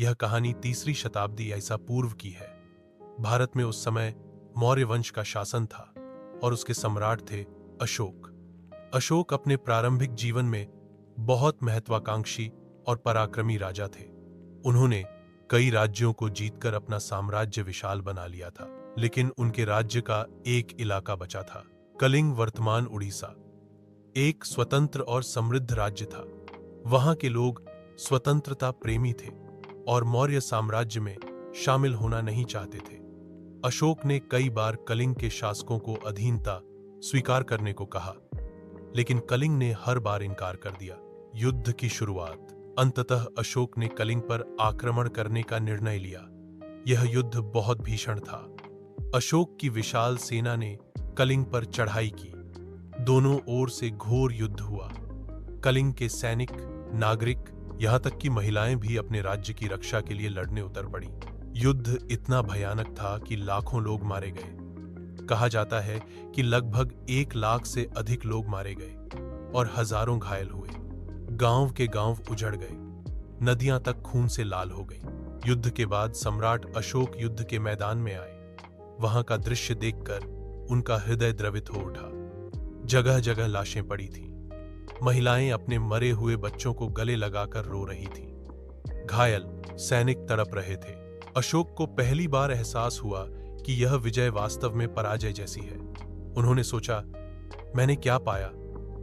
यह कहानी 3री शताब्दी ईसा पूर्व की है। भारत में उस समय मौर्य वंश का शासन था और उसके सम्राट थे अशोक। अशोक अपने प्रारंभिक जीवन में बहुत महत्वाकांक्षी और पराक्रमी राजा थे। उन्होंने कई राज्यों को जीतकर अपना साम्राज्य विशाल बना लिया था, लेकिन उनके राज्य का एक इलाका बचा था, कलिंग, वर्तमान उड़ीसा। एक स्वतंत्र और समृद्ध राज्य था। वहां के लोग स्वतंत्रता प्रेमी थे और मौर्य साम्राज्य में शामिल होना नहीं चाहते थे। अशोक ने कई बार कलिंग के शासकों को अधीनता स्वीकार करने को कहा, लेकिन कलिंग ने हर बार इनकार कर दिया। युद्ध की शुरुआत। अंततः अशोक ने कलिंग पर आक्रमण करने का निर्णय लिया। यह युद्ध बहुत भीषण था। अशोक की विशाल सेना ने कलिंग पर चढ़ाई की। दोनों ओर से घोर युद्ध हुआ। कलिंग के सैनिक, नागरिक, यहां तक कि महिलाएं भी अपने राज्य की रक्षा के लिए लड़ने उतर पड़ी। युद्ध इतना भयानक था कि लाखों लोग मारे गए। कहा जाता है कि लगभग 1 लाख से अधिक लोग मारे गए और हजारों घायल हुए। गांव के गांव उजड़ गए। नदियां तक खून से लाल हो गई। युद्ध के बाद सम्राट अशोक युद्ध के मैदान में आए। वहां का दृश्य देखकर उनका हृदय द्रवित हो उठा। जगह जगह लाशें पड़ी थीं। महिलाएं अपने मरे हुए बच्चों को गले लगाकर रो रही थीं। घायल सैनिक तड़प रहे थे। अशोक को पहली बार एहसास हुआ कि यह विजय वास्तव में पराजय जैसी है। उन्होंने सोचा, मैंने क्या पाया?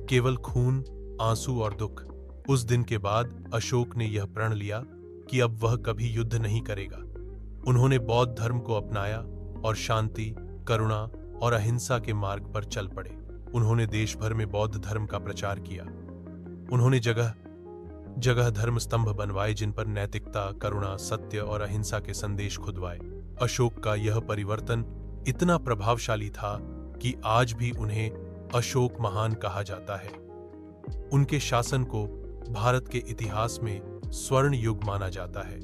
केवल खून, आंसू और दुख। उस दिन के बाद अशोक ने यह प्रण लिया कि अब वह कभी युद्ध नहीं करेगा। उन्होंने बौद्ध धर्म को अपनाया और शांति, करुणा और अहिंसा के मार्ग पर चल पड़े। उन्होंने देश भर में बौद्ध धर्म का प्रचार किया। उन्होंने जगह जगह धर्म स्तंभ बनवाए जिन पर नैतिकता, करुणा, सत्य और अहिंसा के संदेश खुदवाए। अशोक का यह परिवर्तन इतना प्रभावशाली था कि आज भी उन्हें अशोक महान कहा जाता है। उनके शासन को भारत के इतिहास में स्वर्ण युग माना जाता है।